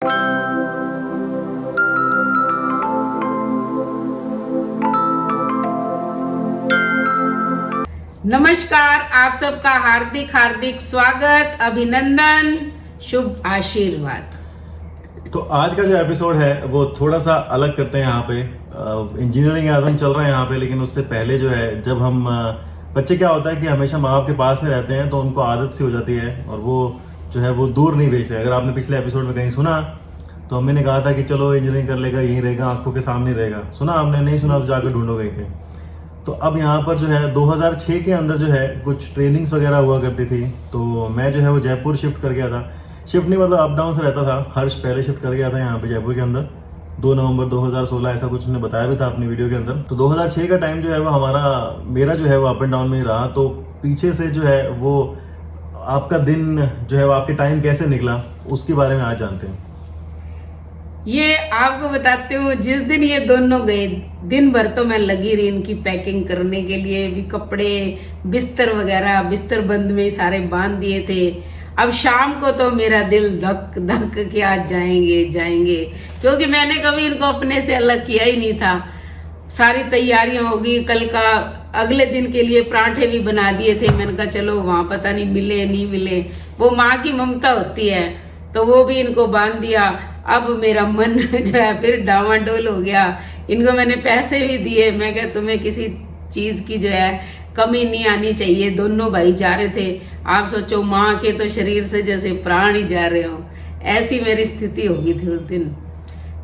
नमस्कार, आप सबका हार्दिक हार्दिक स्वागत, अभिनंदन, शुभ आशीर्वाद। तो आज का जो एपिसोड है वो थोड़ा सा अलग करते हैं। यहाँ पे इंजीनियरिंग आजम चल रहा है यहाँ पे, लेकिन उससे पहले जो है जब हम बच्चे, क्या होता है कि हमेशा माँ बाप के पास में रहते हैं तो उनको आदत सी हो जाती है और वो जो है वो दूर नहीं भेजते। अगर आपने पिछले एपिसोड में कहीं सुना तो अम्मी ने कहा था कि चलो इंजीनियरिंग कर लेगा, यहीं रहेगा, आंखों के सामने रहेगा। सुना आपने? नहीं सुना तो जाकर ढूंढो कहीं पे। तो अब यहाँ पर जो है 2006 के अंदर जो है कुछ ट्रेनिंग्स वगैरह हुआ करती थी, तो मैं जो है वो जयपुर शिफ्ट कर गया था। शिफ्ट नहीं मतलब अप डाउन से रहता था। हर्ष पहले शिफ्ट कर गया था यहाँ पे जयपुर के अंदर 2 नवंबर 2016, ऐसा कुछ उसने बताया भी था अपनी वीडियो के अंदर। तो 2006 का टाइम जो है वो मेरा जो है वो अप एंड डाउन में ही रहा। तो पीछे से जो है वो आपका दिन जो है वो आपके टाइम कैसे निकला उसके बारे में आज जानते हैं। ये आपको बताते हो, जिस दिन ये दोनों गए, दिन भर तो मैं लगी रही इनकी पैकिंग करने के लिए, भी कपड़े, बिस्तर वगैरह, बिस्तर बंद में सारे बांध दिए थे। अब शाम को तो मेरा दिल धक धक के आज जाएंगे जाएंगे, क्योंकि मैंने कभी इनको अपने से अलग किया ही नहीं था। सारी तैयारियां होगी, कल का अगले दिन के लिए पराठे भी बना दिए थे। मैंने कहा चलो वहां पता नहीं मिले नहीं मिले, वो माँ की ममता होती है, तो वो भी इनको बांध दिया। अब मेरा मन जो है फिर डावाडोल हो गया। इनको मैंने पैसे भी दिए, मैं क्या तुम्हें किसी चीज की जो है कमी नहीं आनी चाहिए। दोनों भाई जा रहे थे, आप सोचो माँ के तो शरीर से जैसे प्राण ही जा रहे हो, ऐसी मेरी स्थिति हो गई थी उस दिन।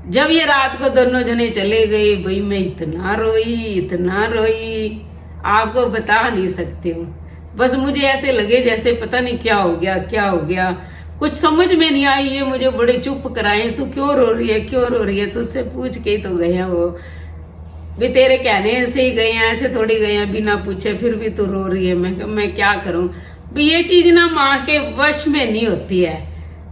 जब ये रात को दोनों जने चले गए, भाई मैं इतना रोई, आपको बता नहीं सकती हूँ। बस मुझे ऐसे लगे जैसे पता नहीं क्या हो गया, कुछ समझ में नहीं आई। ये मुझे बड़े चुप कराए, तू क्यों रो रही है, तुझसे पूछ के ही तो गए हैं वो भी, तेरे कहने से ही गए हैं, ऐसे थोड़ी गए हैं बिना पूछे, फिर भी तू रो रही है। मैं क्या करूं भी, ये चीज ना माँ के वश में नहीं होती है।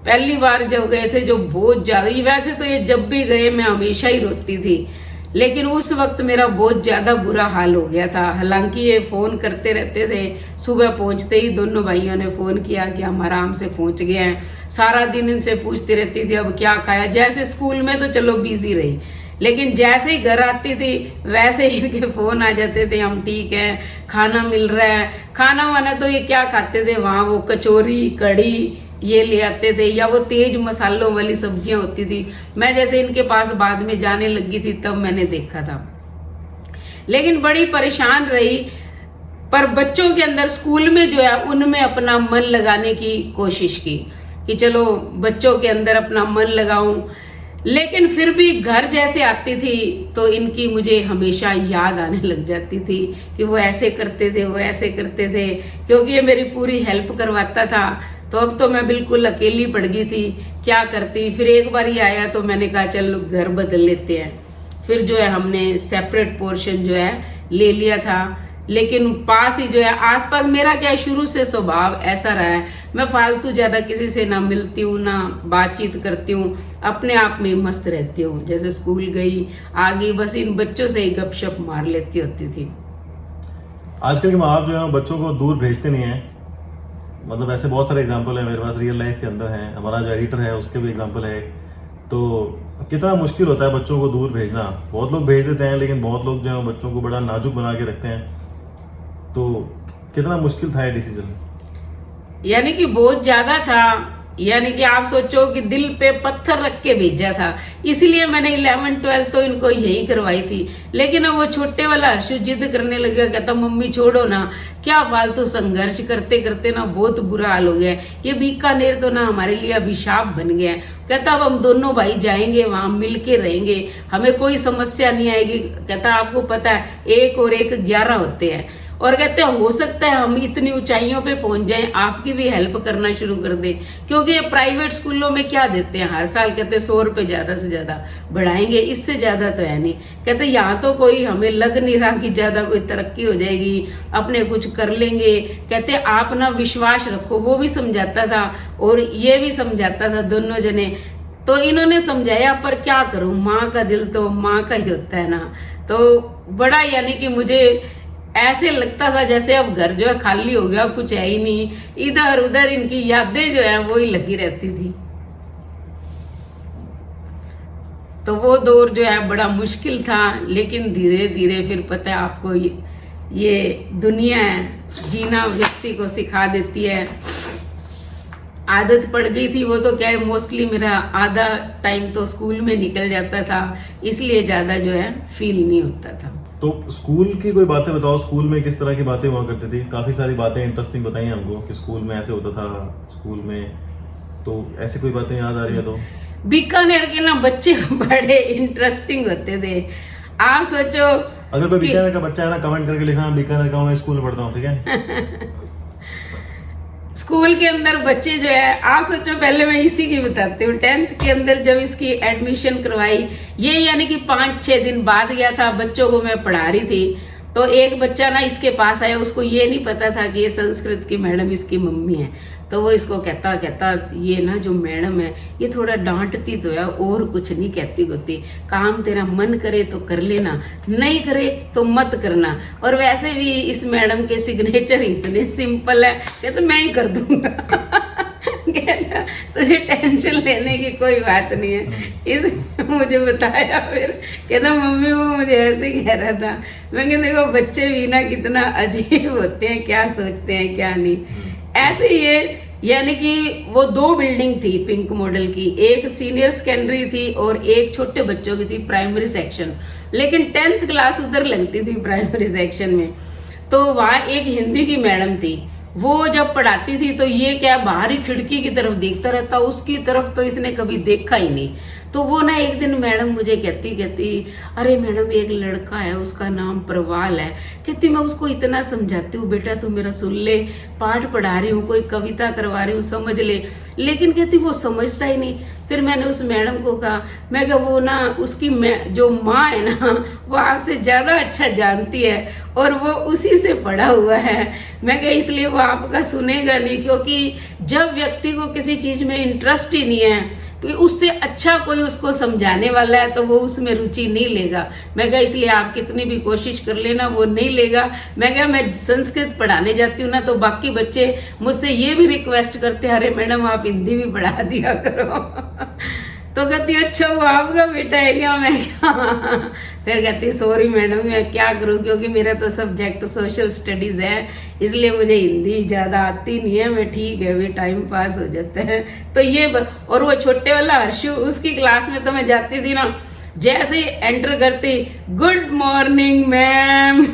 पहली बार जब गए थे जो बहुत ज्यादा, वैसे तो ये जब भी गए मैं हमेशा ही रोती थी, लेकिन उस वक्त मेरा बहुत ज्यादा बुरा हाल हो गया था। हालांकि ये फोन करते रहते थे, सुबह पहुंचते ही दोनों भाइयों ने फोन किया कि हम आराम से पहुंच गए हैं। सारा दिन इनसे पूछती रहती थी अब क्या खाया। जैसे स्कूल में तो चलो बिजी रही, लेकिन जैसे ही घर आती थी वैसे ही इनके फोन आ जाते थे, हम ठीक है, खाना मिल रहा है। खाना वाना तो ये क्या खाते थे वहाँ, वो कचौरी कढ़ी ये ले आते थे, या वो तेज मसालों वाली सब्जियां होती थी। मैं जैसे इनके पास बाद में जाने लगी थी तब मैंने देखा था, लेकिन बड़ी परेशान रही। पर बच्चों के अंदर स्कूल में जो है उनमें अपना मन लगाने की कोशिश की कि चलो बच्चों के अंदर अपना मन लगाऊं, लेकिन फिर भी घर जैसे आती थी तो इनकी मुझे हमेशा याद आने लग जाती थी कि वो ऐसे करते थे, क्योंकि ये मेरी पूरी हेल्प करवाता था। तो अब तो मैं बिल्कुल अकेली पड़ गई थी, क्या करती। फिर एक बार ही आया तो मैंने कहा चल घर बदल लेते हैं। फिर जो है हमने सेपरेट पोर्शन जो है ले लिया था, लेकिन पास ही जो है आसपास। मेरा क्या शुरू से स्वभाव ऐसा रहा है, मैं फालतू ज्यादा किसी से ना मिलती हूँ ना बातचीत करती हूँ, अपने आप में मस्त रहती हूँ। जैसे स्कूल गई आ गई, बस इन बच्चों से ही गपशप मार लेती होती थी। आजकल के माँ बाप जो है बच्चों को दूर भेजते नहीं है। मतलब ऐसे बहुत सारे एग्जाम्पल है मेरे पास, रियल लाइफ के अंदर है। हमारा जो एडिटर है उसके भी एग्जाम्पल है। तो कितना मुश्किल होता है बच्चों को दूर भेजना। बहुत लोग भेज देते हैं, लेकिन बहुत लोग जो है बच्चों को बड़ा नाजुक बना के रखते हैं। तो कितना मुश्किल था ये डिसीजन? यानी कि बहुत ज्यादा था, यानी कि आप सोचो कि दिल पे पत्थर रख के भेजा था। इसलिए मैंने 11-12 तो इनको यही करवाई थी। लेकिन अब वो छोटे वाला हर्षु जिद करने लगा, कहता मम्मी छोड़ो ना, क्या फालतू संघर्ष करते करते ना बहुत बुरा हाल हो गया है। ये बीकानेर तो ना हमारे लिए अभिशाप बन गया है। कहता अब हम दोनों भाई जाएंगे, वहां मिल के रहेंगे, हमें कोई समस्या नहीं आएगी। कहता आपको पता है 1 और 1 11 होते हैं, और कहते हैं हो सकता है हम इतनी ऊंचाइयों पे पहुंच जाएं, आपकी भी हेल्प करना शुरू कर दें। क्योंकि ये प्राइवेट स्कूलों में क्या देते हैं, हर साल कहते हैं 100 रुपए ज्यादा से ज्यादा बढ़ाएंगे, इससे ज्यादा तो है नहीं। कहते यहाँ तो कोई हमें लग नहीं रहा कि ज्यादा कोई तरक्की हो जाएगी, अपने कुछ कर लेंगे। कहते आप ना विश्वास रखो। वो भी समझाता था और ये भी समझाता था, दोनों जने। तो इन्होंने समझाया, पर क्या करूं, माँ का दिल तो माँ का ही होता है ना। तो बड़ा यानी कि मुझे ऐसे लगता था जैसे अब घर जो है खाली हो गया, कुछ है ही नहीं, इधर उधर इनकी यादें जो है वो ही लगी रहती थी। तो वो दौर जो है बड़ा मुश्किल था, लेकिन धीरे धीरे फिर पता है आपको ये दुनिया है, जीना व्यक्ति को सिखा देती है। आदत पड़ गई थी, वो तो क्या है, मोस्टली मेरा आधा टाइम तो स्कूल में निकल जाता था, इसलिए ज़्यादा जो है फील नहीं होता था। तो स्कूल की कोई बातें बताओ, स्कूल में किस तरह की बातें हुआ करती थी? काफ़ी सारी बातें इंटरेस्टिंग बताई हमको कि स्कूल में ऐसे होता था, स्कूल में तो ऐसी कोई बातें याद आ रही है तो? बीकानेर के ना बच्चे बड़े इंटरेस्टिंग होते थे। आप सोचो, अगर कोई बीकानेर का बच्चा है ना, कमेंट करके लिखना बीकानेर का हूँ, मैं स्कूल में पढ़ता हूँ, ठीक है? स्कूल के अंदर बच्चे जो है, आप सोचो, पहले मैं इसी की बताती हूँ। 10th के अंदर जब इसकी एडमिशन करवाई, ये यानी कि 5-6 दिन बाद गया था, बच्चों को मैं पढ़ा रही थी, तो एक बच्चा ना इसके पास आया, उसको ये नहीं पता था कि ये संस्कृत की मैडम इसकी मम्मी है। तो वो इसको कहता ये ना जो मैडम है ये थोड़ा डांटती तो है, और कुछ नहीं कहती होती, काम तेरा मन करे तो कर लेना, नहीं करे तो मत करना। और वैसे भी इस मैडम के सिग्नेचर इतने सिंपल है, कहते मैं ही कर दूंगा। कहना तुझे टेंशन लेने की कोई बात नहीं है। इस मुझे बताया, फिर कहता मम्मी वो मुझे ऐसे कह रहा था। मैं कहती देखो बच्चे भी ना कितना अजीब होते हैं, क्या सोचते हैं क्या नहीं। ऐसे ये यानी कि वो 2 बिल्डिंग थी पिंक मॉडल की, एक सीनियर सेकेंडरी थी और एक छोटे बच्चों की थी प्राइमरी सेक्शन, लेकिन 10th क्लास उधर लगती थी प्राइमरी सेक्शन में। तो वहाँ एक हिंदी की मैडम थी, वो जब पढ़ाती थी तो ये क्या बाहरी खिड़की की तरफ देखता रहता, उसकी तरफ तो इसने कभी देखा ही नहीं। तो वो ना एक दिन मैडम मुझे कहती अरे मैडम एक लड़का है, उसका नाम प्रवाल है। कहती मैं उसको इतना समझाती हूँ, बेटा तू मेरा सुन ले, पाठ पढ़ा रही हूँ, कोई कविता करवा रही हूँ, समझ ले, लेकिन कहती वो समझता ही नहीं। फिर मैंने उस मैडम को कहा, मैं कहा वो ना उसकी जो माँ है ना वो आपसे ज़्यादा अच्छा जानती है और वो उसी से पढ़ा हुआ है। मैं कहा इसलिए वो आपका सुनेगा नहीं, क्योंकि जब व्यक्ति को किसी चीज़ में इंटरेस्ट ही नहीं है तो उससे अच्छा कोई उसको समझाने वाला है तो वो उसमें रुचि नहीं लेगा। मैं कहा इसलिए आप कितनी भी कोशिश कर लेना वो नहीं लेगा। मैं कहा मैं संस्कृत पढ़ाने जाती हूँ ना तो बाकी बच्चे मुझसे ये भी रिक्वेस्ट करते हैं, अरे मैडम आप हिंदी भी पढ़ा दिया करो। तो कहती अच्छा वो आपका बेटा है क्या? मैं क्या? फिर कहती सॉरी मैडम मैं क्या करूँ, क्योंकि मेरा तो सब्जेक्ट सोशल स्टडीज़ है, इसलिए मुझे हिंदी ज़्यादा आती नहीं है। मैं ठीक है भी टाइम पास हो जाता है। तो ये और वो छोटे वाला हर्षु, उसकी क्लास में तो मैं जाती थी ना, जैसे ही एंटर करती गुड मॉर्निंग मैम।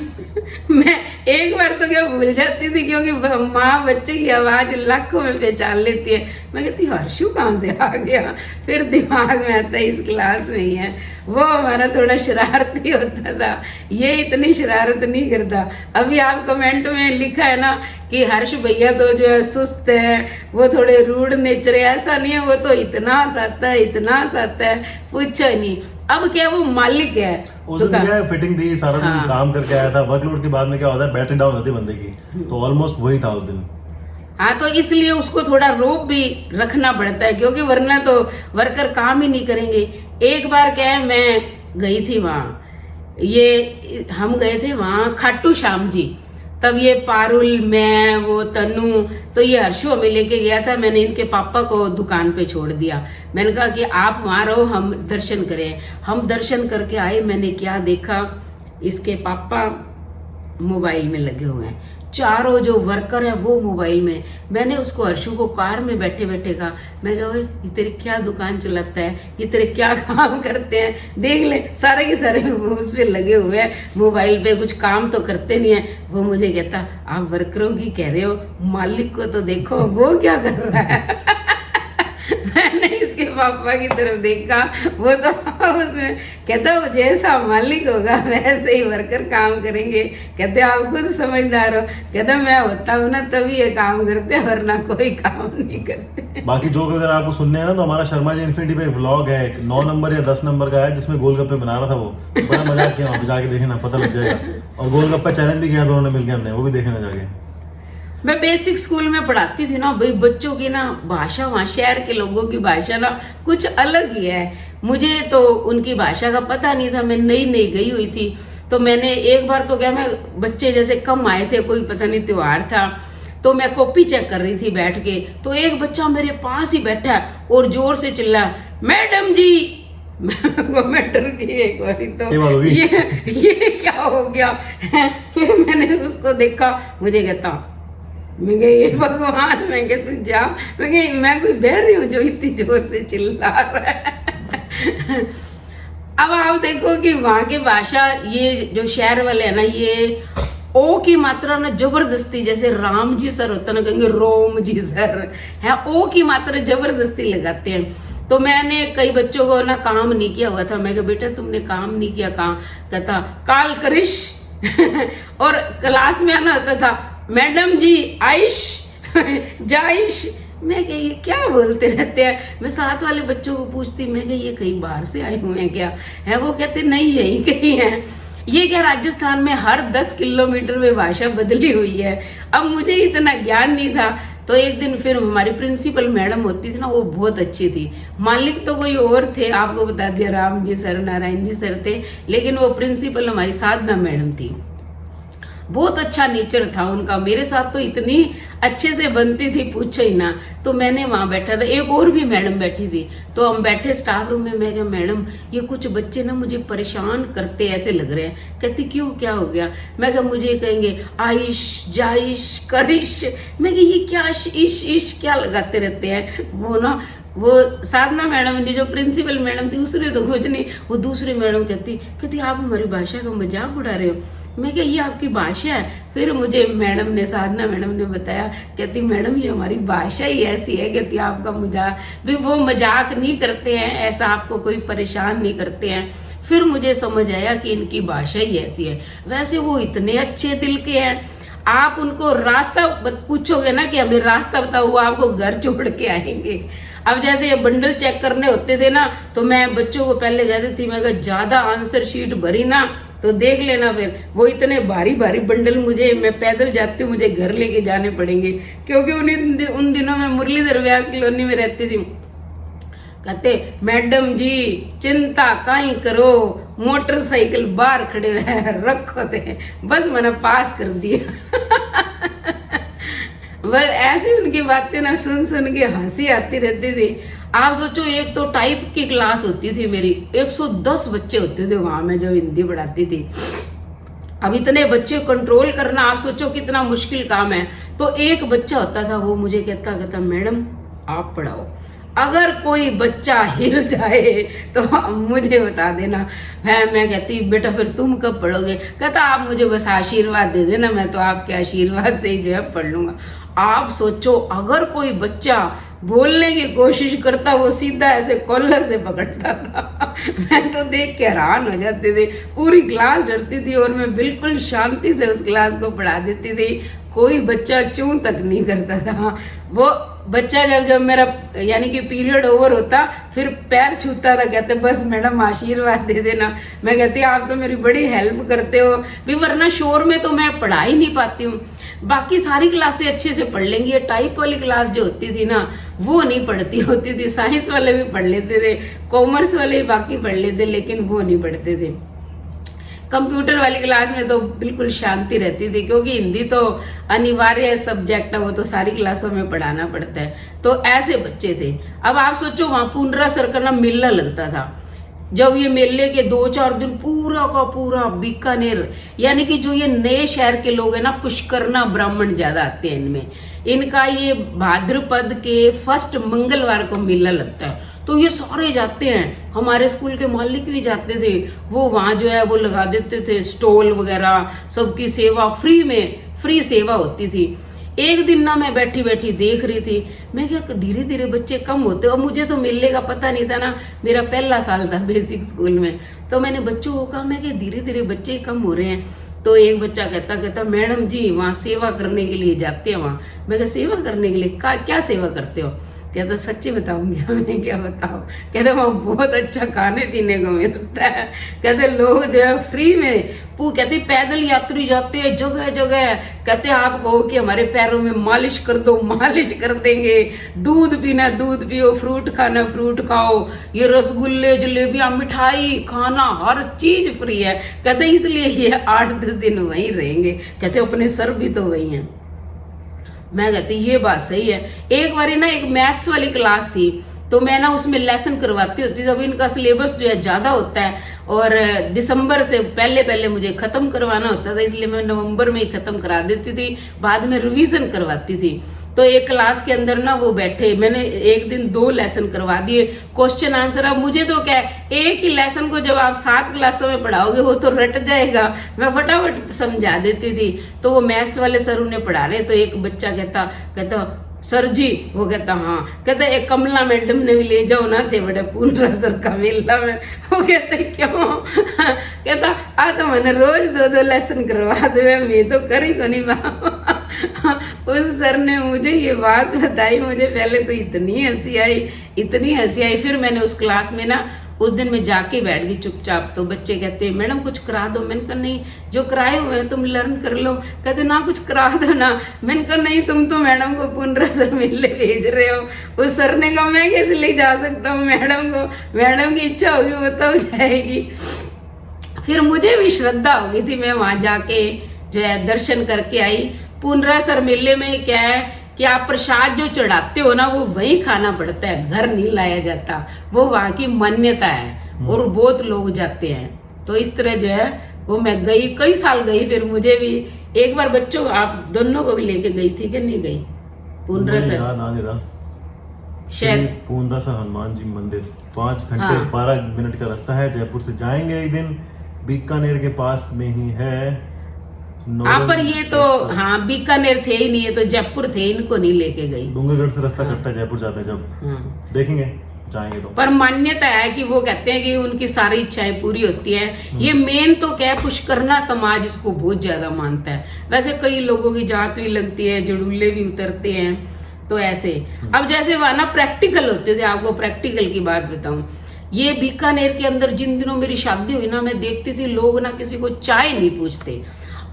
मैं एक बार तो क्या भूल जाती थी, क्योंकि माँ बच्चे की आवाज़ लाखों में पहचान लेती है। मैं कहती हर्षु कहाँ से आ गया, फिर दिमाग में आता है इस क्लास में ही है। वो हमारा थोड़ा शरारती होता था, ये इतनी शरारत नहीं करता। अभी आप कमेंट में लिखा है ना कि हर्ष भैया तो जो है सुस्त है, वो थोड़े रूड नेचर है, ऐसा नहीं है, वो तो इतना हंसाता है, इतना हंसाता है, पूछो ही नहीं। अब क्या वो मालिक है, उस दिन क्या फिटिंग थी, सारा दिन काम करके आया था, वर्कलोड के बाद में क्या होता है बैटरी डाउन होती है बंदे की, तो ऑलमोस्ट वही था उस दिन। हाँ तो इसलिए उसको थोड़ा रोप भी रखना पड़ता है, क्योंकि वरना तो वर्कर काम ही नहीं करेंगे। एक बार क्या है मैं गई थी वहाँ, ये हम गए थे वहाँ खाटू श्याम जी, तब ये पारुल मैं वो तनु, तो ये हर्षु हमें लेके गया था। मैंने इनके पापा को दुकान पे छोड़ दिया, मैंने कहा कि आप वहाँ रहो हम दर्शन करें। हम दर्शन करके आए, मैंने क्या देखा, इसके पापा मोबाइल में लगे हुए हैं, चारों जो वर्कर है वो मोबाइल में। मैंने उसको हर्षु को कार में बैठे बैठे कहा, मैं कहा ये तेरी क्या दुकान चलाता है, ये तेरे क्या काम करते हैं, देख ले सारे के सारे उस पर लगे हुए हैं मोबाइल पे, कुछ काम तो करते नहीं है। वो मुझे कहता आप वर्करों की कह रहे हो, मालिक को तो देखो वो क्या कर रहा है। मैंने इसके पापा की तरफ देखा, वो तो उसमें कहता वो जैसा मालिक होगा वैसे ही वर्कर काम करेंगे। कहते आप खुद समझदार हो, कहता मैं होता हूँ ना तभी ये काम करते हैं, वरना कोई काम नहीं करते। बाकी जोक अगर आपको सुनने हैं ना तो हमारा शर्मा जी इन्फिनिटी पे व्लॉग है, 9 नंबर या 10 नंबर का है, जिसमें गोलगप्पे बना रहा था, वो बड़ा मजाक किया, वहाँ पे जाके देखना पता लग जाएगा। और गोलगप्पा चैलेंज भी किया दोनों ने मिलकर हमने, वो भी देखना जाके। मैं बेसिक स्कूल में पढ़ाती थी ना भाई, बच्चों की ना भाषा, वहाँ शहर के लोगों की भाषा ना कुछ अलग ही है। मुझे तो उनकी भाषा का पता नहीं था, मैं नई नई गई हुई थी। तो मैंने एक बार तो क्या, मैं बच्चे जैसे कम आए थे, कोई पता नहीं त्योहार था, तो मैं कॉपी चेक कर रही थी बैठ के, तो एक बच्चा मेरे पास ही बैठा है और जोर से चिल्ला मैडम जी। मैं डर गई एक बारी तो ये बात होगी। ये क्या हो गया। फिर मैंने उसको देखा, मुझे कहता, मैं गई ये भगवान, मैं कह तू जा, मैं कही मैं कोई बह रही हूँ जो इतनी जोर से चिल्ला रहा है। अब आप देखो कि वहां की भाषा, ये जो शहर वाले है ना, ये ओ की मात्रा ना जबरदस्ती, जैसे राम जी सर होता ना, कहेंगे रोम जी सर है, ओ की मात्रा जबरदस्ती लगाते हैं। तो मैंने कई बच्चों को ना काम नहीं किया हुआ था, मैं कहा बेटा तुमने काम नहीं किया, कहाँ, कहता काल करिश। और क्लास में आना होता था, मैडम जी आइश जाइश। मैं कही ये क्या बोलते रहते हैं। मैं साथ वाले बच्चों को पूछती, मैं कही ये कहीं बाहर से आए हुए हैं क्या है, वो कहते नहीं यही कहीं है। ये क्या राजस्थान में हर 10 किलोमीटर में भाषा बदली हुई है। अब मुझे इतना ज्ञान नहीं था। तो एक दिन फिर हमारी प्रिंसिपल मैडम होती थी ना, वो बहुत अच्छी थी। मालिक तो कोई और थे, आपको बता दिया, राम जी सर, नारायण जी सर थे, लेकिन वो प्रिंसिपल हमारी साधना मैडम थी। बहुत अच्छा नेचर था उनका, मेरे साथ तो इतनी अच्छे से बनती थी, पूछो ही ना। तो मैंने वहाँ बैठा था, एक और भी मैडम बैठी थी, तो हम बैठे स्टाफ रूम में। मैं कहा मैडम ये कुछ बच्चे ना मुझे परेशान करते ऐसे लग रहे हैं। कहती क्यों, क्या हो गया। मैं कहा मुझे कहेंगे आइश जाइश करिश। मैं कहा ये क्या इश इश क्या लगाते रहते हैं। वो साधना मैडम ने, जो प्रिंसिपल मैडम थी, उसने तो कुछ नहीं। वो दूसरी मैडम कहती आप हमारी भाषा का मजाक उड़ा रहे हो। मैं क्या ये आपकी भाषा है। फिर मुझे मैडम ने, साधना मैडम ने बताया, कहती मैडम ये हमारी भाषा ही ऐसी है। कहती आपका मजाक भी, वो मजाक नहीं करते हैं, ऐसा आपको कोई परेशान नहीं करते हैं। फिर मुझे समझ आया कि इनकी भाषा ही ऐसी है। वैसे वो इतने अच्छे दिल के हैं, आप उनको रास्ता पूछोगे ना कि हमें रास्ता बताओ, वो आपको घर छोड़ के आएंगे। अब जैसे ये बंडल चेक करने होते थे ना, तो मैं बच्चों को पहले कहती थी, मैं कहा ज्यादा आंसर शीट भरी ना तो देख लेना, फिर वो इतने भारी भारी बंडल मुझे, मैं पैदल जाती हूँ, मुझे घर लेके जाने पड़ेंगे। क्योंकि उन दिनों में मुरलीधर व्यास कॉलोनी में रहती थी। कहते मैडम जी चिंता काई करो, मोटरसाइकिल बाहर खड़े हुए रखो थे, बस मैंने पास कर दिया। बस ऐसी उनकी बातें ना सुन सुन के हंसी आती रहती थी। आप सोचो, एक तो टाइप की क्लास होती थी मेरी, 110 बच्चे होते थे वहां में जो हिंदी पढ़ाती थी। अब इतने बच्चे कंट्रोल करना, आप सोचो कितना मुश्किल काम है। तो एक बच्चा होता था, वो मुझे कहता मैडम आप पढ़ाओ, अगर कोई बच्चा हिल जाए तो मुझे बता देना है। मैं कहती बेटा फिर तुम कब पढ़ोगे। कहता आप मुझे बस आशीर्वाद दे देना, मैं तो आपके आशीर्वाद से ही जो है पढ़ लूंगा। आप सोचो, अगर कोई बच्चा बोलने की कोशिश करता, वो सीधा ऐसे कॉलर से पकड़ता था। मैं तो देख के हैरान हो जाती थी। पूरी क्लास डरती थी और मैं बिल्कुल शांति से उस क्लास को पढ़ा देती थी। कोई बच्चा चूं तक नहीं करता था। वो बच्चा जब मेरा यानी कि पीरियड ओवर होता, फिर पैर छूता था, कहते बस मैडम आशीर्वाद दे देना। मैं कहती आप तो मेरी बड़ी हेल्प करते हो भी, वरना शोर में तो मैं पढ़ा ही नहीं पाती हूँ। बाकी सारी क्लासें अच्छे से पढ़ लेंगी, ये टाइप वाली क्लास जो होती थी ना, वो नहीं पढ़ती होती थी। साइंस वाले भी पढ़ लेते थे, कॉमर्स वाले भी बाकी पढ़ लेते, लेकिन वो नहीं पढ़ते थे। कंप्यूटर वाली क्लास में तो बिल्कुल शांति रहती थी, क्योंकि हिंदी तो अनिवार्य सब्जेक्ट है, वो तो सारी क्लासों में पढ़ाना पड़ता है। तो ऐसे बच्चे थे। अब आप सोचो, वहां पुनरा सर का ना मेला लगता था। जब ये मेले के 2-4 दिन पूरा का पूरा बीकानेर, यानी कि जो ये नए शहर के लोग हैं ना, पुष्करना ब्राह्मण ज्यादा आते हैं इनमें, इनका ये भाद्रपद के फर्स्ट मंगलवार को मेला लगता है। तो ये सारे जाते हैं, हमारे स्कूल के मालिक भी जाते थे। वो वहाँ जो है वो लगा देते थे स्टॉल वगैरह, सबकी सेवा फ्री में, फ्री सेवा होती थी। एक दिन ना मैं बैठी बैठी देख रही थी, मैं क्या धीरे धीरे बच्चे कम होते, और मुझे तो मेले का पता नहीं था ना, मेरा पहला साल था बेसिक स्कूल में। तो मैंने बच्चों को कहा, मैं क्या धीरे धीरे बच्चे कम हो रहे हैं। तो एक बच्चा कहता मैडम जी वहाँ सेवा करने के लिए जाते हैं वहाँ। मैं क्या सेवा करने के लिए, क्या सेवा करते हो। कहता सच्ची बताऊंगी। मैं क्या बताऊँ। कहते वहाँ बहुत अच्छा खाने पीने को मिलता है। कहते लोग जो है फ्री में, कहते पैदल यात्री जाते हैं जगह जगह। कहते आप कहो कि हमारे पैरों में मालिश कर दो, मालिश कर देंगे। दूध पीना दूध पियो, फ्रूट खाना फ्रूट खाओ, ये रसगुल्ले जलेबियाँ मिठाई खाना हर चीज फ्री है। कहते इसलिए ये 8-10 दिन वहीं रहेंगे। कहते अपने सर भी तो वही हैं। मैं कहती ये बात सही है। एक बारी ना एक मैथ्स वाली क्लास थी, तो मैं ना उसमें लेसन करवाती होती थी। अब इनका सिलेबस जो है ज़्यादा होता है और दिसंबर से पहले पहले मुझे ख़त्म करवाना होता था, इसलिए मैं नवंबर में ही ख़त्म करा देती थी, बाद में रिवीजन करवाती थी। तो एक क्लास के अंदर ना वो बैठे, मैंने एक दिन 2 लेसन करवा दिए, क्वेश्चन आंसर। अब मुझे तो क्या है, एक ही लेसन को जब आप 7 क्लासों में पढ़ाओगे वो तो रट जाएगा, मैं फटाफट समझा देती थी। तो वो मैथ्स वाले सर उन्हें पढ़ा रहे, तो एक बच्चा कहता सर जी, वो कहता हाँ, कहता एक कमला मैडम ने भी ले जाओ ना थे बड़े पूर्णा सर का मेला में। वो कहते क्यों? कहता आ तो मैंने रोज 2-2 लेसन करवा दे, मैं तो कर ही को नहीं पा। उस सर ने मुझे ये बात बताई, मुझे पहले तो इतनी हंसी आई। फिर मैंने उस क्लास में ना उस दिन मैं जाके बैठ गई चुपचाप। तो बच्चे कहते हैं मैडम कुछ करा दो। मैंने कहा नहीं, जो कराए हुए हैं तुम लर्न कर लो। कहते ना कुछ करा दो ना। मैंने कहा नहीं, तुम तो मैडम को पुनरा सर मिलने भेज रहे हो। उस सर ने कहा मैं कैसे ले जा सकता हूँ मैडम को, मैडम की इच्छा होगी वो तब जाएगी। फिर मुझे भी श्रद्धा हो गई थी, मैं वहाँ जाके जो है दर्शन करके आई। पुनरा सर मेले में क्या है कि आप प्रसाद जो चढ़ाते हो ना वो वही खाना पड़ता है, घर नहीं लाया जाता, वो वहाँ की मान्यता है और बहुत लोग जाते हैं। तो इस तरह जो है वो मैं गई, कई साल गई। फिर मुझे भी एक बार बच्चों आप दोनों को भी लेके गई थी कि नहीं गई? पुनरा सर शायद पुनरा सर हनुमान जी मंदिर 5 घंटे 12 मिनट का रास्ता है, जयपुर से जाएंगे एक दिन, बीकानेर के पास में ही है। हाँ पर ये तो हाँ बीकानेर थे ही नहीं, ये तो जयपुर थे, इनको नहीं लेके गई। डूंगरगढ़ से रास्ता कटता है जयपुर जाते जब देखेंगे जाएंगे तो। पर मान्यता है कि वो कहते हैं कि उनकी सारी इच्छाएं पूरी होती हैं। ये मेन तो क्या है, पुष्करना समाज इसको बहुत ज्यादा मानता है। वैसे कई लोगों की जात भी लगती है, जड़ूले भी उतरते हैं, तो ऐसे। अब जैसे वहां ना प्रैक्टिकल होते थे, आपको प्रैक्टिकल की बात बताऊं, ये बीकानेर के अंदर जिन दिनों मेरी शादी हुई ना, मैं देखती थी लोग ना किसी को चाय नहीं पूछते।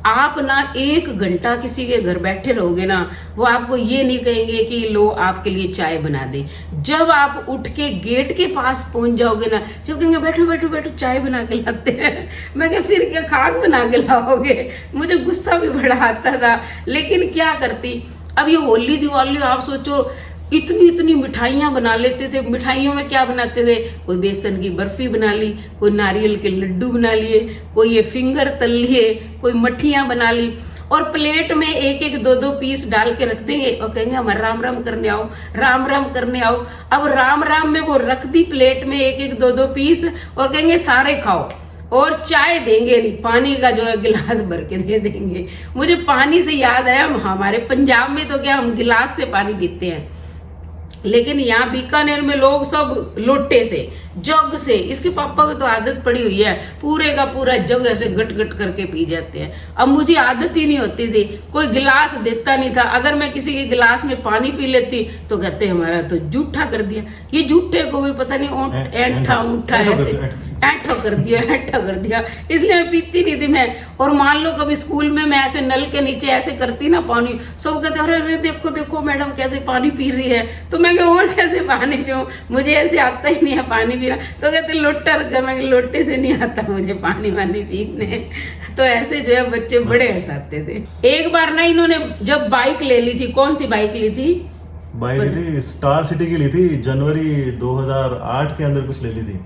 आप ना 1 घंटा किसी के घर बैठे रहोगे ना, वो आपको ये नहीं कहेंगे कि लो आपके लिए चाय बना दे। जब आप उठ के गेट के पास पहुंच जाओगे ना, जो कहेंगे बैठो बैठो बैठो चाय बना के लाते हैं। मैं क्या फिर क्या खाक बना के लाओगे? मुझे गुस्सा भी बड़ा आता था, लेकिन क्या करती। अब ये होली दिवाली आप सोचो, इतनी मिठाइयाँ बना लेते थे। मिठाइयों में क्या बनाते थे, कोई बेसन की बर्फी बना ली, कोई नारियल के लड्डू बना लिए, कोई ये फिंगर तल लिए, कोई मठियाँ बना ली, और प्लेट में 1-1 2-2 पीस डाल के रख देंगे और कहेंगे हमारे राम राम करने आओ, राम राम करने आओ। अब राम राम में वो रख दी प्लेट में 1-1 2-2 पीस और कहेंगे सारे खाओ, और चाय देंगे नहीं, पानी का जो है गिलास भर के दे देंगे। मुझे पानी से याद आया, हमारे पंजाब में तो क्या हम गिलास से पानी पीते हैं, लेकिन यहाँ बीकानेर में लोग सब लोटे से, जग से, इसके पापा को तो आदत पड़ी हुई है, पूरे का पूरा जग ऐसे गट गट करके पी जाते हैं। अब मुझे आदत ही नहीं होती थी, कोई गिलास देता नहीं था। अगर मैं किसी के गिलास में पानी पी लेती तो कहते हमारा तो जूठा कर दिया। ये जूठे को भी पता नहीं ऐंठा उठा ऐसे ऐंठा कर दिया, इसलिए मैं पीती नहीं थी मैं। और मान लो कभी स्कूल में मैं ऐसे नल के नीचे ऐसे करती ना पानी, सब कहते अरे अरे देखो देखो मैडम कैसे पानी पी रही है। तो मैं और कैसे पानी पीऊं, मुझे ऐसे आता ही नहीं है पानी पीना। तो कहते लोटा रखा, मैं लोटे से नहीं आता मुझे पानी वानी पीने। तो ऐसे जो है बच्चे बड़े हंसाते थे। एक बार ना इन्होंने जब बाइक ले ली थी, कौन सी बाइक ली थी? बाइक ली थी स्टार सिटी की ली थी, जनवरी 2008 के अंदर कुछ ले ली थी।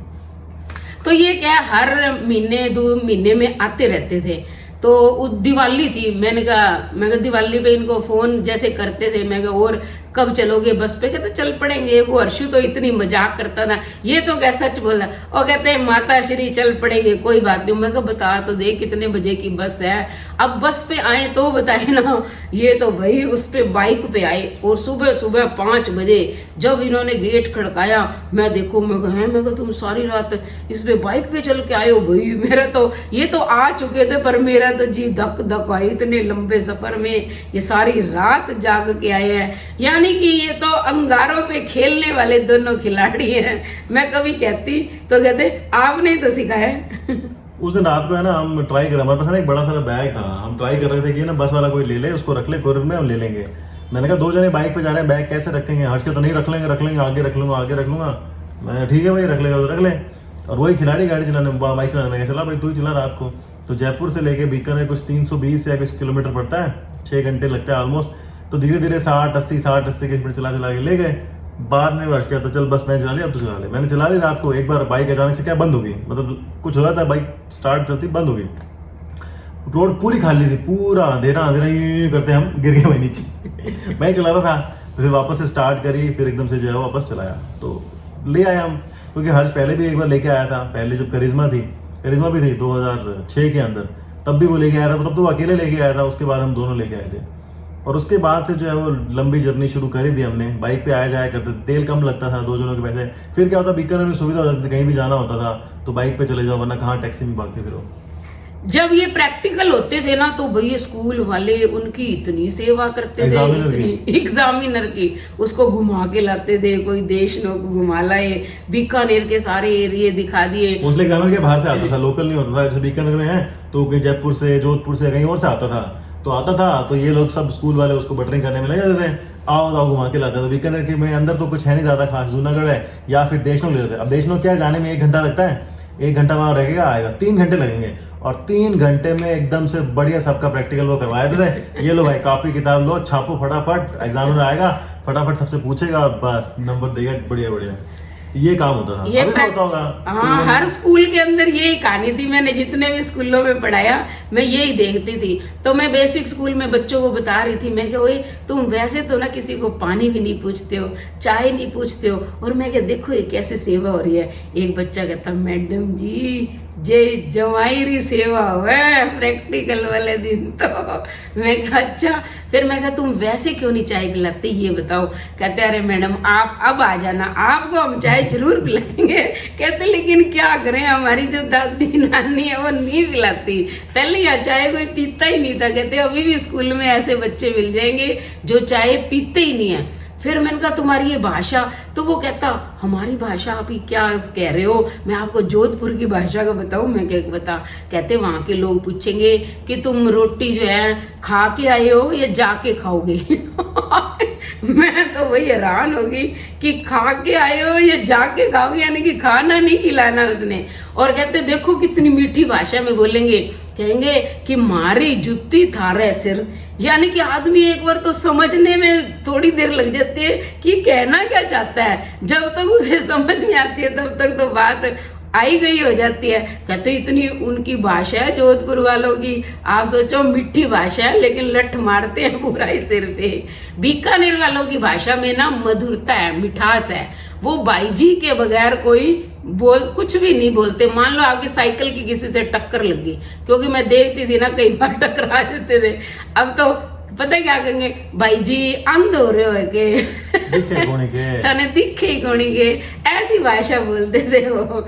तो ये क्या हर महीने 2 महीने में आते रहते थे। तो दिवाली थी, मैंने कहा दिवाली पे इनको फोन जैसे करते थे, मैं कहा और कब चलोगे बस पे? कहते चल पड़ेंगे। वो हर्षु तो इतनी मजाक करता था, ये तो क्या सच बोला। और कहते हैं माता श्री चल पड़ेंगे, कोई बात नहीं। मैं कहा बता तो दे कितने बजे की बस है। अब बस पे आए तो बताए ना। ये तो भाई उस पे बाइक पे आए, और सुबह सुबह 5 बजे जब इन्होंने गेट खड़काया, मैं देखो, मैं कहा तुम सारी रात इस पे बाइक पे चल के आए हो भाई। मेरा तो ये तो आ चुके थे, पर मेरा तो जी धक धक आई, इतने लंबे सफर में ये सारी रात जाग के आए हैं। यानी कि ये तो अंगारों पे खेलने वाले दोनों खिलाड़ी हैं। मैं कभी कहती तो कहते आपने तो सिखाया। उस दिन रात को है ना, हम ट्राई कर, हमारे पास ना एक बड़ा सारा बैग था, हम ट्राई कर रहे थे कि ना बस वाला कोई ले ले, उसको रख ले कोरियर में, हम ले लेंगे। मैंने कहा 2 जने बाइक पे जा रहे हैं, बैग कैसे रखेंगे? हर्ष के तो नहीं, रख लेंगे आगे रख लूंगा। मैं ठीक है भाई रख लेगा तो रख ले। और वही खिलाड़ी गाड़ी चलाने, बाइक चलाने, चला भाई तू ही चला रात को। तो जयपुर से लेके बीकानेर कुछ 320 या कुछ किलोमीटर पड़ता है, 6 घंटे लगता है ऑलमोस्ट। तो धीरे धीरे 60-80 की स्पीड चला के ले गए। बाद में वर्ष क्या था, चल बस मैं चला ली, अब तू चला ले। मैंने चला ली रात को, एक बार बाइक अचानक से क्या बंद हो गई, मतलब कुछ हो था, बाइक स्टार्ट चलती बंद हो गई, रोड पूरी खाली थी, पूरा अंधेरा अंधेरा यूं करते हम गिर गए वहीं नीचे। मैं ही चला रहा था, तो फिर वापस से स्टार्ट करी, फिर एकदम से जो है वापस चलाया, तो ले आया हम। क्योंकि हर्ष पहले भी एक बार लेके आया था, पहले जब करिश्मा भी थी 2006 के अंदर, तब भी वो लेके आया था, तब तो वो अकेले लेके आया था, उसके बाद हम दोनों लेके आए थे। और उसके बाद से जो है वो लंबी जर्नी शुरू करी थी हमने, बाइक पे आया जाया करते थे, तेल कम लगता था, 2 जनों के पैसे। फिर क्या होता, बीकानेर में सुविधा हो जाती थी, कहीं भी जाना होता था तो बाइक पे चले जाओ, वरना कहाँ टैक्सी में भागते फिरो। जब ये प्रैक्टिकल होते थे ना, तो भैया स्कूल वाले उनकी इतनी सेवा करते थे, एग्जामिनर की, उसको घुमा के लाते थे, कोई देश नौ को घुमा लाए, बीकानेर के सारे एरिया दिखा दिए। मोस्टली एग्जामिनर के बाहर से आता था, लोकल नहीं होता था। जैसे बीकानेर में है तो कहीं जयपुर से, जोधपुर से, कहीं और से आता था, तो ये लोग सब स्कूल वाले उसको बटरिंग करने में लगे जाते थे, आओ घुमा के लाते हैं। तो बीकानेर के में अंदर तो कुछ है नहीं ज्यादा खास, जूनागढ़ है या फिर देशनों ले जाते हैं। अब देशनों क्या है, जाने में 1 घंटा लगता है, 1 घंटा वहां रहेगा, आएगा 3 घंटे लगेंगे, और 3 घंटे में एकदम से बढ़िया सबका प्रैक्टिकल वो करवाए थे। ये लो भाई, कॉपी किताब लो, छापो फटाफट, एग्जामिनर आएगा फटाफट सबसे पूछेगा, बस नंबर देगा, बढ़िया बढ़िया। ये काम होता था, ये होता होगा। हाँ, हर स्कूल के अंदर यही कहानी थी। मैंने जितने भी स्कूलों में पढ़ाया, मैं यही देखती थी। तो मैं बेसिक स्कूल में बच्चों को बता रही थी, मैं क्या, ओए तुम वैसे तो ना किसी को पानी भी नहीं पूछते हो, चाय नहीं पूछते हो, और मैं क्या, देखो ये कैसे सेवा हो रही है। एक बच्चा कहता, मैडम जी जय जवाईरी सेवा हुआ प्रैक्टिकल वाले दिन। तो मैं कहा अच्छा, फिर मैं कहा तुम वैसे क्यों नहीं चाय पिलाते, ये बताओ। कहते अरे मैडम आप अब आ जाना, आपको हम चाय जरूर पिलाएंगे। कहते लेकिन क्या करें, हमारी जो दादी नानी है वो नहीं पिलाती, पहले यहाँ चाय कोई पीता ही नहीं था। कहते अभी भी स्कूल में ऐसे बच्चे मिल जाएंगे जो चाय पीते ही नहीं है। फिर मैंने कहा तुम्हारी ये भाषा, तो वो कहता हमारी भाषा आप ही क्या कह रहे हो, मैं आपको जोधपुर की भाषा का बताऊं। मैं क्या बता। कहते वहां के लोग पूछेंगे कि तुम रोटी जो है खा के आए हो या जाके खाओगे। मैं तो वही हैरान होगी कि खा के आए हो या जाके खाओगे, यानी कि खाना नहीं खिलाना उसने। और कहते देखो कितनी मीठी भाषा में बोलेंगे, कहेंगे कि मारी जुत्ती थारे सिर, यानी कि आदमी एक बार तो समझने में थोड़ी देर लग जाती है कि कहना क्या चाहता है, जब तक उसे समझ में आती है तब तक तो बात आई गई हो जाती है। कहते इतनी उनकी भाषा है जोधपुर वालों की, आप सोचो मीठी भाषा है लेकिन लठ मारते हैं पूरा ही सिर पे। बीकानेर वालों की भाषा में ना मधुरता है, मिठास है, वो बाईजी के बगैर कोई कुछ भी नहीं बोलते। मान लो आपकी साइकिल की किसी से टक्कर लग गई, क्योंकि मैं देखती थी ना कई बार टकरा देते थे, अब तो पता क्या कहेंगे, भाई जी अंध हो रहे हो के तने दिखे कोनी के, ऐसी भाषा बोलते थे वो।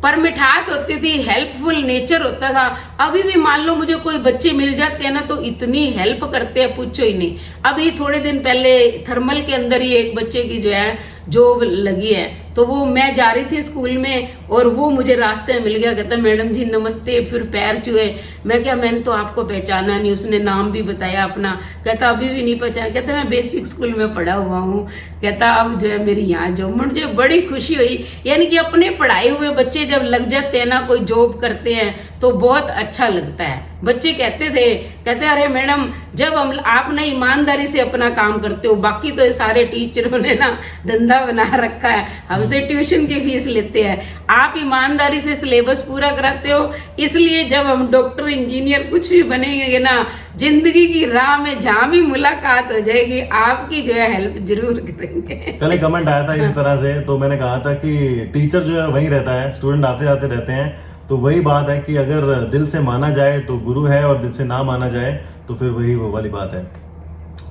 पर मिठास होती थी, हेल्पफुल नेचर होता था। अभी भी मान लो मुझे कोई बच्चे मिल जाते हैं ना तो इतनी हेल्प करते हैं, पूछो ही नहीं। अभी थोड़े दिन पहले थर्मल के अंदर ही एक बच्चे की जो है जॉब लगी है, तो वो मैं जा रही थी स्कूल में और वो मुझे रास्ते में मिल गया। कहता मैडम जी नमस्ते, फिर पैर छुए। मैं क्या, मैंने तो आपको पहचाना नहीं। उसने नाम भी बताया अपना। कहता अभी भी नहीं पहचाना। कहता मैं बेसिक स्कूल में पढ़ा हुआ हूँ। कहता अब जो है मेरी यहाँ जॉब। मुझे बड़ी खुशी हुई, यानी कि अपने पढ़ाए हुए बच्चे जब लग जाते हैं ना, कोई जॉब करते हैं तो बहुत अच्छा लगता है। बच्चे कहते थे, कहते अरे मैडम जब हम आप ना ईमानदारी से अपना काम करते हो, बाकी तो सारे टीचरों ने ना धंधा बना रखा है, हमसे ट्यूशन की फीस लेते हैं, आप ईमानदारी से सिलेबस पूरा कराते हो, इसलिए जब हम डॉक्टर इंजीनियर कुछ भी बनेंगे ना, जिंदगी की राह में जहाँ भी मुलाकात हो जाएगी आपकी जो है हेल्प जरूर करेंगे। कल एक कमेंट आया था इस तरह से, तो मैंने कहा था कि टीचर जो है वहीं रहता है, स्टूडेंट आते जाते रहते हैं। तो वही बात है कि अगर दिल से माना जाए तो गुरु है, और दिल से ना माना जाए तो फिर वही वो वाली बात है।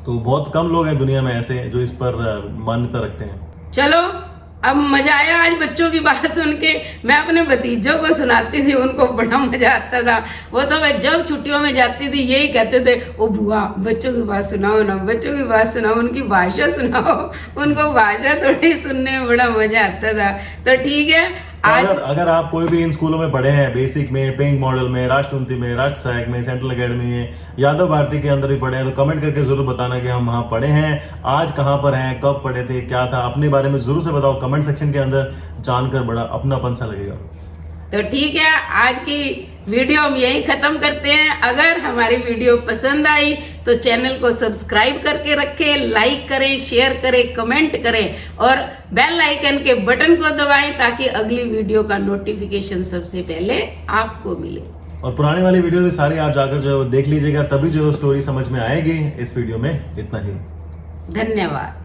तो बहुत कम लोग हैं दुनिया में ऐसे जो इस पर मान्यता रखते हैं। चलो अब मजा आया आज बच्चों की बात सुन के। मैं अपने भतीजों को सुनाती थी, उनको बड़ा मजा आता था। वो तो मैं जब छुट्टियों में जाती थी यही कहते थे, ओ बुआ बच्चों की बात सुनाओ ना, बच्चों की बात सुनाओ, उनकी भाषा सुनाओ। उनको भाषा थोड़ी सुनने में बड़ा मजा आता था। तो ठीक है, आज अगर आप कोई भी इन स्कूलों में पढ़े हैं, बेसिक में, पिंक मॉडल में, राष्ट्रउन्नति में, राष्ट्र सहायक में, सेंट्रल अकेडमी में, यादव भारती के अंदर भी पढ़े हैं, तो कमेंट करके जरूर बताना कि हम वहाँ पढ़े हैं, आज कहाँ पर हैं, कब पढ़े थे, क्या था, अपने बारे में जरूर से बताओ कमेंट सेक्शन के अंदर। जानकर बड़ा अपनापन सा लगेगा। तो ठीक है, आज की वीडियो हम यही खत्म करते हैं। अगर हमारी वीडियो पसंद आई तो चैनल को सब्सक्राइब करके रखें, लाइक करें, शेयर करें, कमेंट करें और बेल आइकन के बटन को दबाएं ताकि अगली वीडियो का नोटिफिकेशन सबसे पहले आपको मिले। और पुरानी वाली वीडियो भी सारी आप जाकर जो है वो देख लीजिएगा, तभी जो है स्टोरी समझ में आएगी। इस वीडियो में इतना ही। धन्यवाद।